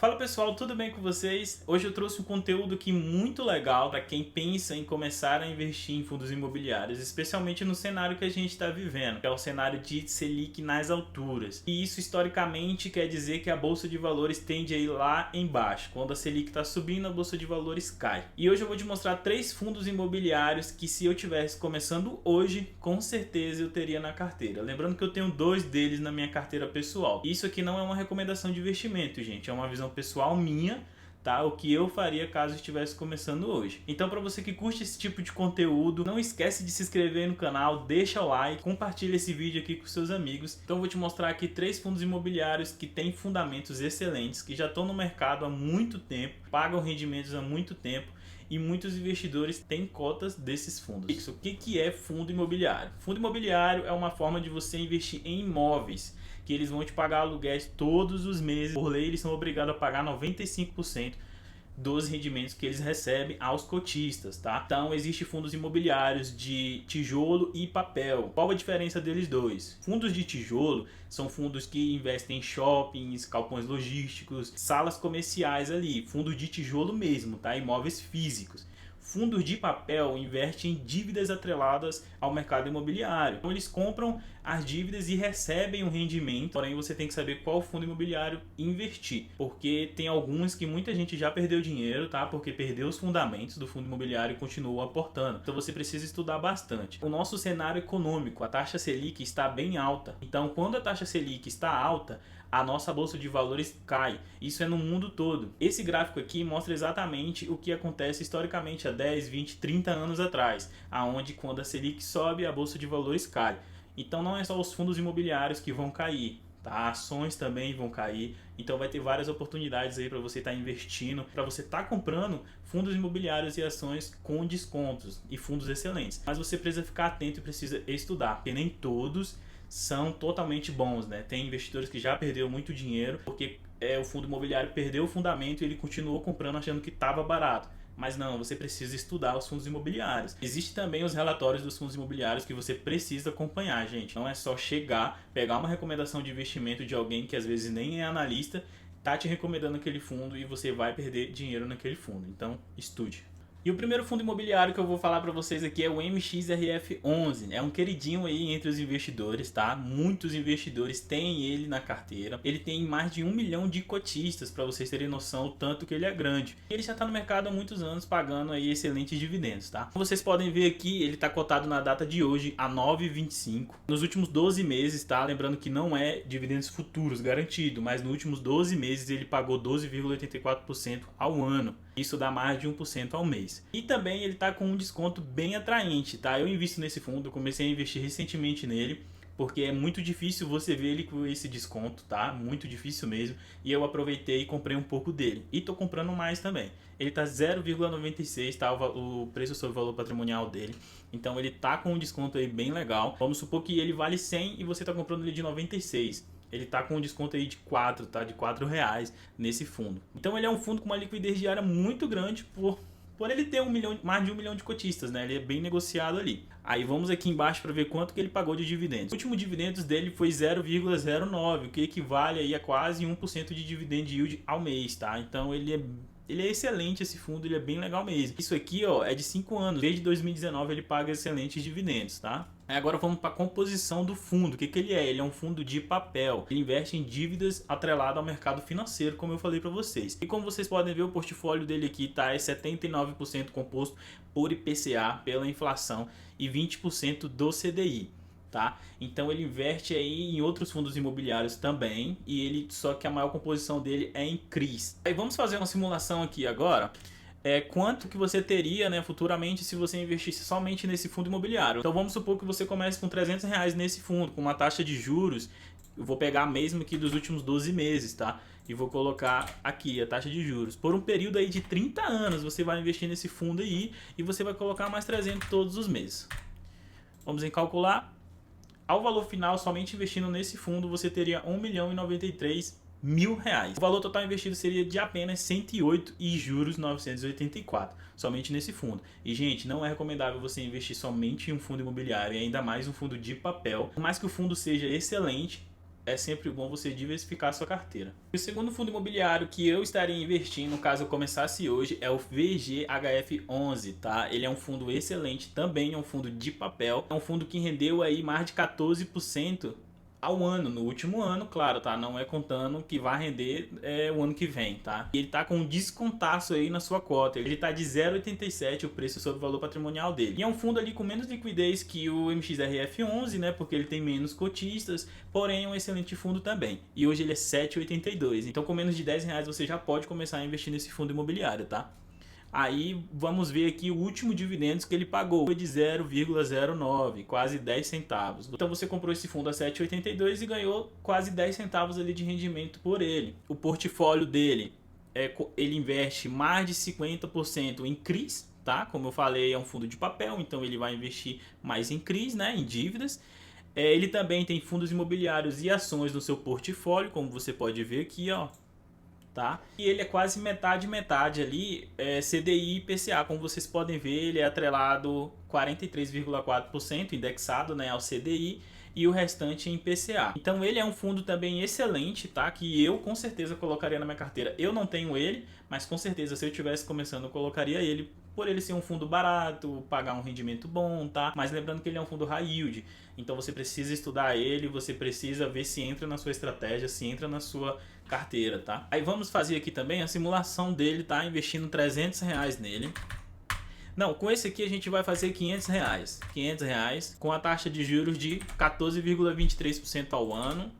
Fala pessoal, tudo bem com vocês? Hoje eu trouxe um conteúdo aqui muito legal para quem pensa em começar a investir em fundos imobiliários, especialmente no cenário que a gente está vivendo, que é o cenário de Selic nas alturas. E isso historicamente quer dizer que a bolsa de valores tende a ir lá embaixo. Quando a Selic está subindo, a bolsa de valores cai. E hoje eu vou te mostrar 3 fundos imobiliários que, se eu tivesse começando hoje, com certeza eu teria na carteira. Lembrando que eu tenho 2 deles na minha carteira pessoal. Isso aqui não é uma recomendação de investimento, gente, é uma visão pessoal minha, tá? O que eu faria caso estivesse começando hoje. Então, para você que curte esse tipo de conteúdo, não esquece de se inscrever no canal, deixa o like, compartilha esse vídeo aqui com seus amigos. Então eu vou te mostrar aqui 3 fundos imobiliários que têm fundamentos excelentes, que já estão no mercado há muito tempo, pagam rendimentos há muito tempo, e muitos investidores têm cotas desses fundos. O que é fundo imobiliário? Fundo imobiliário é uma forma de você investir em imóveis, que eles vão te pagar aluguéis todos os meses. Por lei, eles são obrigados a pagar 95% dos rendimentos que eles recebem aos cotistas, tá? Então, existem fundos imobiliários de tijolo e papel. Qual a diferença deles dois? Fundos de tijolo são fundos que investem em shoppings, galpões logísticos, salas comerciais ali, fundos de tijolo mesmo, tá? Imóveis físicos. Fundos de papel investem em dívidas atreladas ao mercado imobiliário. Então eles compram as dívidas e recebem um rendimento, porém você tem que saber qual fundo imobiliário investir, porque tem alguns que muita gente já perdeu dinheiro, tá? Porque perdeu os fundamentos do fundo imobiliário e continuou aportando. Então você precisa estudar bastante. O nosso cenário econômico, a taxa Selic está bem alta. Então quando a taxa Selic está alta, a nossa bolsa de valores cai. Isso é no mundo todo. Esse gráfico aqui mostra exatamente o que acontece historicamente há 10, 20, 30 anos atrás, aonde quando a Selic sobe, a bolsa de valores cai. Então não é só os fundos imobiliários que vão cair, tá? Ações também vão cair. Então vai ter várias oportunidades aí para você estar investindo, para você estar comprando fundos imobiliários e ações com descontos e fundos excelentes. Mas você precisa ficar atento e precisa estudar, porque nem todos são totalmente bons, né? Tem investidores que já perderam muito dinheiro porque o fundo imobiliário perdeu o fundamento e ele continuou comprando achando que estava barato. Mas não, você precisa estudar os fundos imobiliários. Existem também os relatórios dos fundos imobiliários que você precisa acompanhar, gente. Não é só chegar, pegar uma recomendação de investimento de alguém que às vezes nem é analista, tá te recomendando aquele fundo e você vai perder dinheiro naquele fundo. Então, estude. E o primeiro fundo imobiliário que eu vou falar para vocês aqui é o MXRF11. É um queridinho aí entre os investidores, tá? Muitos investidores têm ele na carteira. Ele tem mais de 1 milhão de cotistas, para vocês terem noção o tanto que ele é grande. Ele já está no mercado há muitos anos, pagando aí excelentes dividendos, tá? Como vocês podem ver aqui, ele está cotado na data de hoje a 9,25. Nos últimos 12 meses, tá? Lembrando que não é dividendos futuros garantido, mas nos últimos 12 meses ele pagou 12,84% ao ano. Isso dá mais de 1% ao mês. E também ele está com um desconto bem atraente, tá? Eu invisto nesse fundo, eu comecei a investir recentemente nele, porque é muito difícil você ver ele com esse desconto, tá? Muito difícil mesmo. E eu aproveitei e comprei um pouco dele. E tô comprando mais também. Ele tá 0,96, tá? O preço sobre o valor patrimonial dele. Então ele tá com um desconto aí bem legal. Vamos supor que ele vale 100 e você tá comprando ele de 96. Ele tá com um desconto aí de 4, tá? De R$ 4 nesse fundo. Então ele é um fundo com uma liquidez diária muito grande por ele ter mais de 1 milhão de cotistas, né? Ele é bem negociado ali. Aí vamos aqui embaixo para ver quanto que ele pagou de dividendos. O último dividendos dele foi 0,09, o que equivale aí a quase 1% de dividend yield ao mês, tá? Então ele é excelente esse fundo, ele é bem legal mesmo. Isso aqui, ó, é de 5 anos. Desde 2019 ele paga excelentes dividendos, tá? Aí agora vamos para a composição do fundo. O que ele é? Ele é um fundo de papel. Ele investe em dívidas atrelado ao mercado financeiro, como eu falei para vocês. E como vocês podem ver, o portfólio dele aqui tá 79% composto por IPCA, pela inflação, e 20% do CDI. Tá? Então ele investe aí em outros fundos imobiliários também, só que a maior composição dele é em CRIs. Aí vamos fazer uma simulação aqui agora. Quanto que você teria, né, futuramente se você investisse somente nesse fundo imobiliário. Então vamos supor que você comece com R$ 300 nesse fundo, com uma taxa de juros. Eu vou pegar mesmo aqui dos últimos 12 meses, tá? E vou colocar aqui a taxa de juros. Por um período aí de 30 anos você vai investir nesse fundo aí e você vai colocar mais 300 todos os meses. Vamos em calcular. Ao valor final, somente investindo nesse fundo, você teria R$ 1.093.000. O valor total investido seria de apenas 108 e juros 984, somente nesse fundo. E, gente, não é recomendável você investir somente em um fundo imobiliário, e ainda mais um fundo de papel. Por mais que o fundo seja excelente, é sempre bom você diversificar a sua carteira. O segundo fundo imobiliário que eu estaria investindo, caso eu começasse hoje, é o VGHF11, tá? Ele é um fundo excelente, também é um fundo de papel, é um fundo que rendeu aí mais de 14% ao ano, no último ano, claro, tá? Não é contando que vai render o ano que vem, tá? E ele tá com um descontaço aí na sua cota. Ele tá de 0,87 o preço sobre o valor patrimonial dele. E é um fundo ali com menos liquidez que o MXRF11, né? Porque ele tem menos cotistas, porém é um excelente fundo também. E hoje ele é 7,82. Então com menos de R$10 você já pode começar a investir nesse fundo imobiliário, tá? Aí vamos ver aqui o último dividendos que ele pagou, foi de 0,09, quase 10 centavos. Então você comprou esse fundo a 7,82 e ganhou quase 10 centavos ali de rendimento por ele. O portfólio dele, ele investe mais de 50% em CRIs, tá? Como eu falei, é um fundo de papel, então ele vai investir mais em CRIs, né? Em dívidas. Ele também tem fundos imobiliários e ações no seu portfólio, como você pode ver aqui, ó. Tá? E ele é quase metade ali, CDI e IPCA, como vocês podem ver, ele é atrelado 43,4% indexado, né, ao CDI e o restante em IPCA. Então ele é um fundo também excelente, tá? Que eu com certeza colocaria na minha carteira. Eu não tenho ele, mas com certeza se eu estivesse começando eu colocaria ele, por ele ser um fundo barato, pagar um rendimento bom, tá? Mas lembrando que ele é um fundo high yield, então você precisa estudar ele, você precisa ver se entra na sua estratégia, se entra na sua carteira, tá? Aí vamos fazer aqui também a simulação dele, tá? Investindo R$300 nele. Não, com esse aqui a gente vai fazer R$500. R$500 com a taxa de juros de 14,23% ao ano,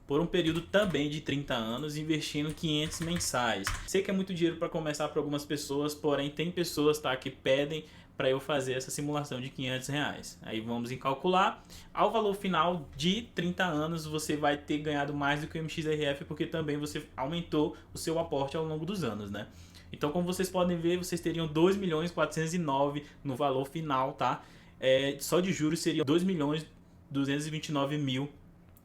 por um período também de 30 anos, investindo 500 mensais. Sei que é muito dinheiro para começar para algumas pessoas, porém tem pessoas, tá, que pedem para eu fazer essa simulação de R$500. Aí vamos em calcular. Ao valor final de 30 anos, você vai ter ganhado mais do que o MXRF, porque também você aumentou o seu aporte ao longo dos anos, né? Então, como vocês podem ver, vocês teriam 2.409.000 no valor final, tá? Só de juros seria 2.229.000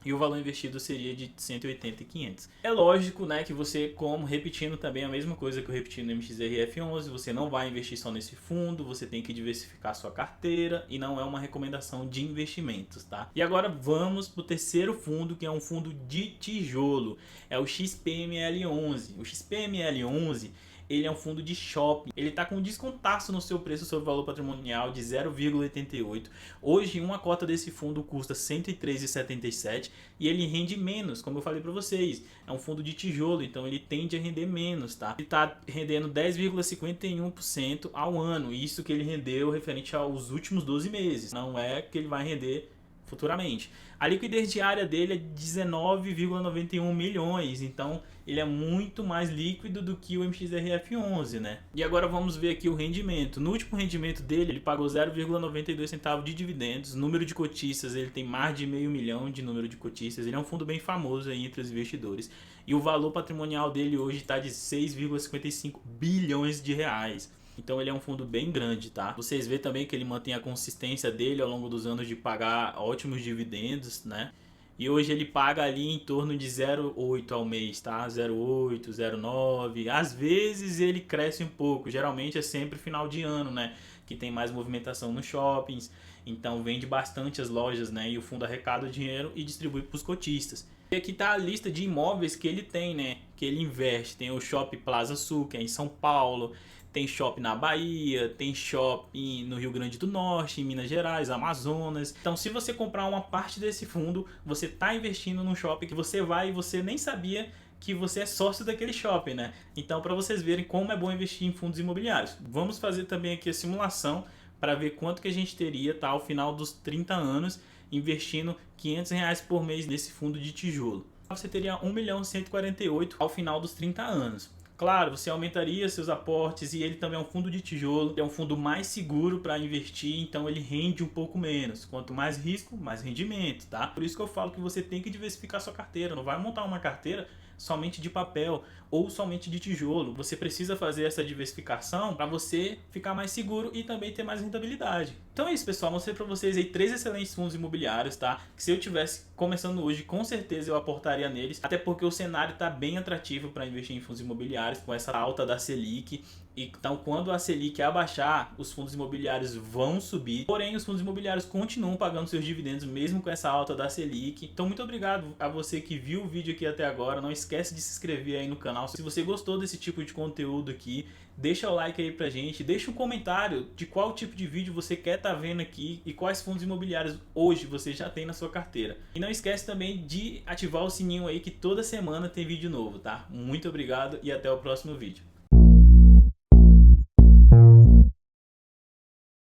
e o valor investido seria de 180 e 500. É lógico, né, que você, como repetindo também a mesma coisa que eu repeti no MXRF11, você não vai investir só nesse fundo, você tem que diversificar sua carteira e não é uma recomendação de investimentos, tá? E agora vamos para o terceiro fundo, que é um fundo de tijolo, é o XPML11. O XPML11, ele é um fundo de shopping, ele está com um descontaço no seu preço sobre o valor patrimonial de 0,88. Hoje uma cota desse fundo custa R$ 103,77 e ele rende menos, como eu falei para vocês. É um fundo de tijolo, então ele tende a render menos, tá? Ele está rendendo 10,51% ao ano, isso que ele rendeu referente aos últimos 12 meses, não é que ele vai render futuramente. A liquidez diária dele é 19,91 milhões, então ele é muito mais líquido do que o MXRF11, né? E agora vamos ver aqui o rendimento. No último rendimento dele, ele pagou 0,92 centavos de dividendos. Número de cotistas, ele tem mais de 500 mil de número de cotistas. Ele é um fundo bem famoso aí entre os investidores. E o valor patrimonial dele hoje está de 6,55 bilhões de reais. Então ele é um fundo bem grande, tá? Vocês vê também que ele mantém a consistência dele ao longo dos anos de pagar ótimos dividendos, né? E hoje ele paga ali em torno de 0,8 ao mês, tá? 0,8, 0,9. Às vezes ele cresce um pouco, geralmente é sempre final de ano, né? Que tem mais movimentação nos shoppings, então vende bastante as lojas, né? E o fundo arrecada o dinheiro e distribui para os cotistas. E aqui tá a lista de imóveis que ele tem, né? Que ele investe. Tem o Shopping Plaza Sul, que é em São Paulo. Tem shopping na Bahia, tem shopping no Rio Grande do Norte, em Minas Gerais, Amazonas. Então se você comprar uma parte desse fundo, você está investindo num shopping que você vai e você nem sabia que você é sócio daquele shopping, né? Então para vocês verem como é bom investir em fundos imobiliários. Vamos fazer também aqui a simulação para ver quanto que a gente teria, tá, ao final dos 30 anos investindo R$500 por mês nesse fundo de tijolo. Você teria 1.148.000 ao final dos 30 anos. Claro, você aumentaria seus aportes e ele também é um fundo de tijolo, é um fundo mais seguro para investir, então ele rende um pouco menos. Quanto mais risco, mais rendimento, tá? Por isso que eu falo que você tem que diversificar sua carteira, não vai montar uma carteira somente de papel ou somente de tijolo. Você precisa fazer essa diversificação para você ficar mais seguro e também ter mais rentabilidade. Então Então é isso, pessoal, mostrei para vocês aí 3 excelentes fundos imobiliários, tá? Que se eu tivesse começando hoje, com certeza eu aportaria neles, até porque o cenário tá bem atrativo para investir em fundos imobiliários com essa alta da Selic. Então, quando a Selic abaixar, os fundos imobiliários vão subir. Porém, os fundos imobiliários continuam pagando seus dividendos mesmo com essa alta da Selic. Então, muito obrigado a você que viu o vídeo aqui até agora. Não esquece de se inscrever aí no canal. Se você gostou desse tipo de conteúdo aqui, deixa o like aí pra gente. Deixa um comentário de qual tipo de vídeo você quer estar vendo aqui e quais fundos imobiliários hoje você já tem na sua carteira. E não esquece também de ativar o sininho aí que toda semana tem vídeo novo, tá? Muito obrigado e até o próximo vídeo.